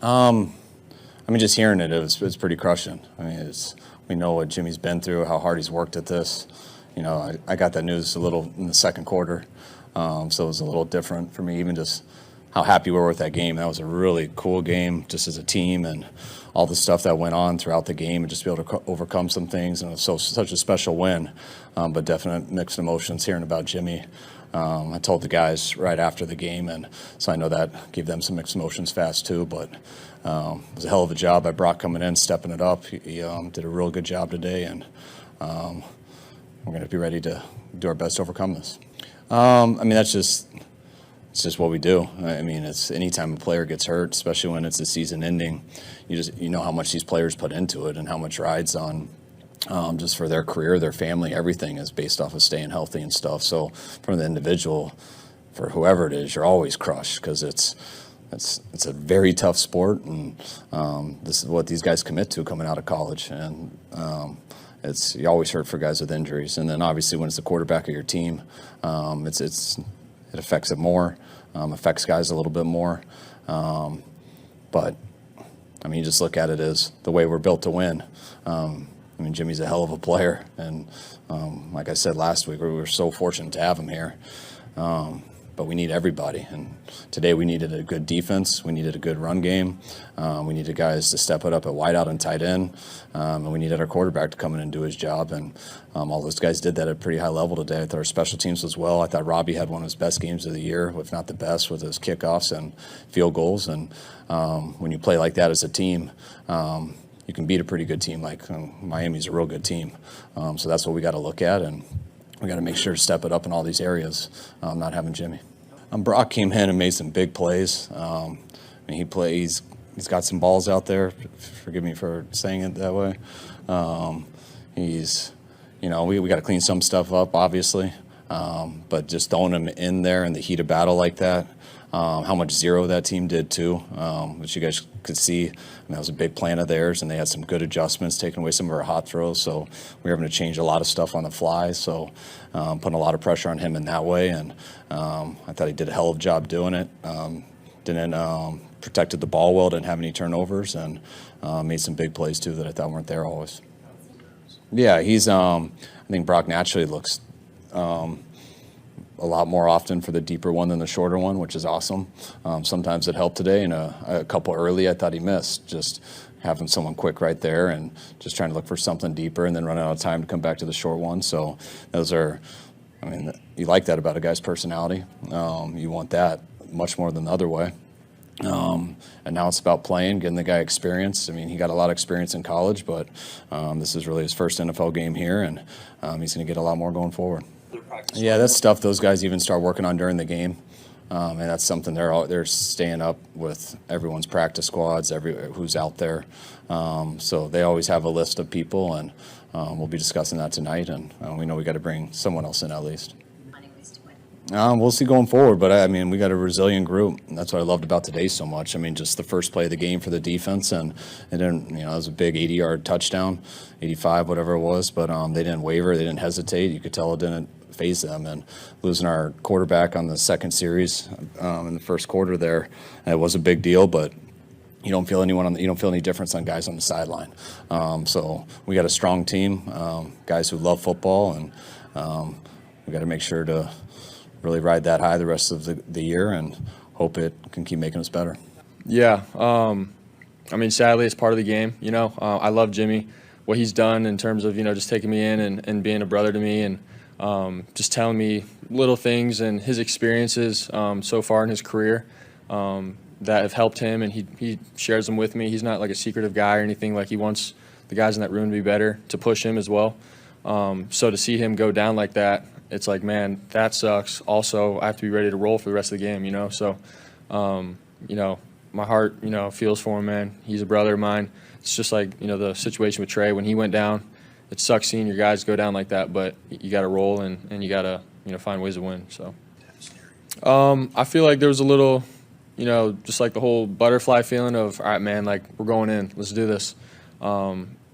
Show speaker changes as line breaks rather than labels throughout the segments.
I mean, just hearing it's pretty crushing. I mean, we know what Jimmy's been through, how hard he's worked at this. You know, I got that news a little in the second quarter, so it was a little different for me, even just how happy we were with that game. That was a really cool game, just as a team, and all the stuff that went on throughout the game, and just be able to overcome some things, and it was such a special win. But definite mixed emotions hearing about Jimmy. I told the guys right after the game, and so I know that gave them some mixed emotions fast too. But it was a hell of a job by Brock coming in, stepping it up. He did a real good job today, and we're going to be ready to do our best to overcome this. I mean, it's just what we do. I mean, it's anytime a player gets hurt, especially when it's a season ending, you know how much these players put into it and how much rides on just for their career, their family, everything is based off of staying healthy and stuff. So from the individual, for whoever it is, you're always crushed because it's a very tough sport, and this is what these guys commit to coming out of college, and you always hurt for guys with injuries. And then obviously when it's the quarterback of your team, it affects it more, affects guys a little bit more. But I mean, you just look at it as the way we're built to win. I mean, Jimmy's a hell of a player, and like I said last week, we were so fortunate to have him here. But we need everybody, and today we needed a good defense. We needed a good run game. We needed guys to step it up at wideout and tight end, and we needed our quarterback to come in and do his job. And all those guys did that at a pretty high level today. I thought our special teams was well. I thought Robbie had one of his best games of the year, if not the best, with his kickoffs and field goals. And when you play like that as a team, you can beat a pretty good team. Like Miami's a real good team, so that's what we got to look at, and we got to make sure to step it up in all these areas. Not having Jimmy. Brock came in and made some big plays. I mean, he's got some balls out there. Forgive me for saying it that way. We got to clean some stuff up, obviously, but just throwing him in there in the heat of battle like that. How much zero that team did too, which you guys could see. I mean, that was a big plan of theirs, and they had some good adjustments, taking away some of our hot throws. So we were having to change a lot of stuff on the fly. So putting a lot of pressure on him in that way, and I thought he did a hell of a job doing it. Protected the ball well, didn't have any turnovers, and made some big plays too that I thought weren't there always. Yeah, I think Brock naturally looks a lot more often for the deeper one than the shorter one, which is awesome. Sometimes it helped today, and a couple early I thought he missed, just having someone quick right there and just trying to look for something deeper and then running out of time to come back to the short one. So you like that about a guy's personality. You want that much more than the other way. And now it's about playing, getting the guy experience. I mean, he got a lot of experience in college, but this is really his first NFL game here, and he's going to get a lot more going forward. Yeah, that's stuff those guys even start working on during the game, and that's something they're staying up with everyone's practice squads, who's out there. So they always have a list of people, and we'll be discussing that tonight. And we know we got to bring someone else in at least. We'll see going forward, but I mean, we got a resilient group. And that's what I loved about today so much. I mean, just the first play of the game for the defense, and it didn't, it was a big 80-yard touchdown, 85, whatever it was, but they didn't waver, they didn't hesitate. You could tell it didn't phase them, and losing our quarterback on the second series in the first quarter there, it was a big deal, but you don't feel any difference on guys on the sideline. So we got a strong team, guys who love football, and we got to make sure to really ride that high the rest of the year and hope it can keep making us better.
Yeah, I mean, sadly, it's part of the game. I love Jimmy, what he's done in terms of just taking me in and being a brother to me, and just telling me little things and his experiences so far in his career that have helped him, and he shares them with me. He's not like a secretive guy or anything. Like, he wants the guys in that room to be better, to push him as well. So to see him go down like that, it's like, man, that sucks. Also, I have to be ready to roll for the rest of the game, So, my heart, feels for him, man. He's a brother of mine. It's just like, the situation with Trey when he went down. It sucks seeing your guys go down like that, but you got to roll and you got to, find ways to win. So, I feel like there was a little, just like the whole butterfly feeling of, all right, man, like, we're going in, let's do this.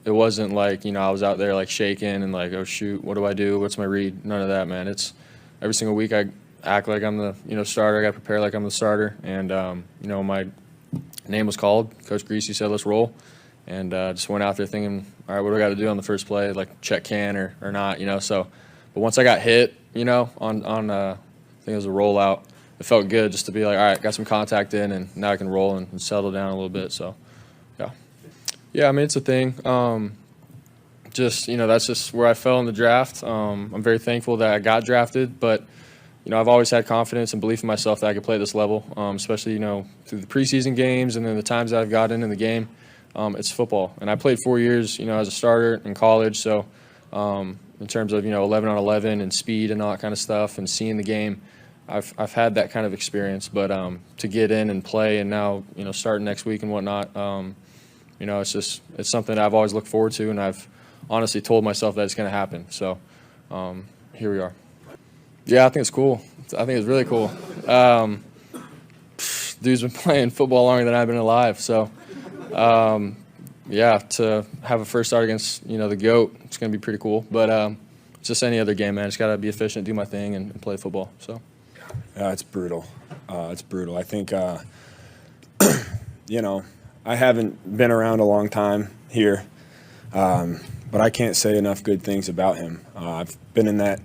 It wasn't like, I was out there like shaking and like, oh shoot, what do I do? What's my read? None of that, man. It's every single week I act like I'm the, starter. I got to prepare like I'm the starter. And, my name was called. Coach Greasy said, let's roll. And just went out there thinking, all right, what do I got to do on the first play? Like check can or not, you know. So, but once I got hit, you know, on I think it was a rollout, it felt good just to be like, all right, got some contact in, and now I can roll and settle down a little bit. So, yeah. Yeah, I mean, it's a thing. Just, you know, that's just where I fell in the draft. I'm very thankful that I got drafted, but, you know, I've always had confidence and belief in myself that I could play at this level, especially, you know, through the preseason games and then the times that I've gotten in the game. It's football. And I played 4 years, you know, as a starter in college. So in terms of, you know, 11 on 11 and speed and all that kind of stuff and seeing the game, I've had that kind of experience. But to get in and play and now, you know, starting next week and whatnot, you know, it's something I've always looked forward to, and I've honestly told myself that it's going to happen. So here we are. Yeah, I think it's cool. I think it's really cool. Dude's been playing football longer than I've been alive. So, yeah, to have a first start against, you know, the GOAT, it's going to be pretty cool. But it's just any other game, man. Just got to be efficient, do my thing, and play football. So.
It's brutal. It's brutal. I think, you know, I haven't been around a long time here, but I can't say enough good things about him. I've been in that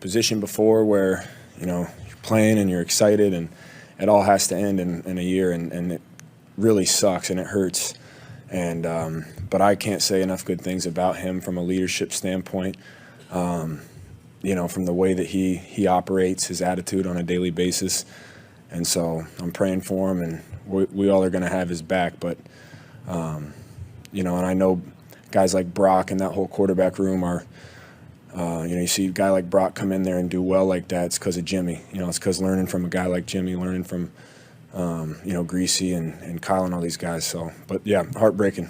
position before where, you know, you're playing and you're excited and it all has to end in a year, and it really sucks and it hurts. And but I can't say enough good things about him from a leadership standpoint. You know, from the way that he operates, his attitude on a daily basis. And so I'm praying for him, and we all are going to have his back. But, you know, and I know guys like Brock and that whole quarterback room are, you know, you see a guy like Brock come in there and do well like that, it's because of Jimmy. You know, it's because learning from a guy like Jimmy, learning from, you know, Greasy and Kyle and all these guys. So, but, yeah, heartbreaking.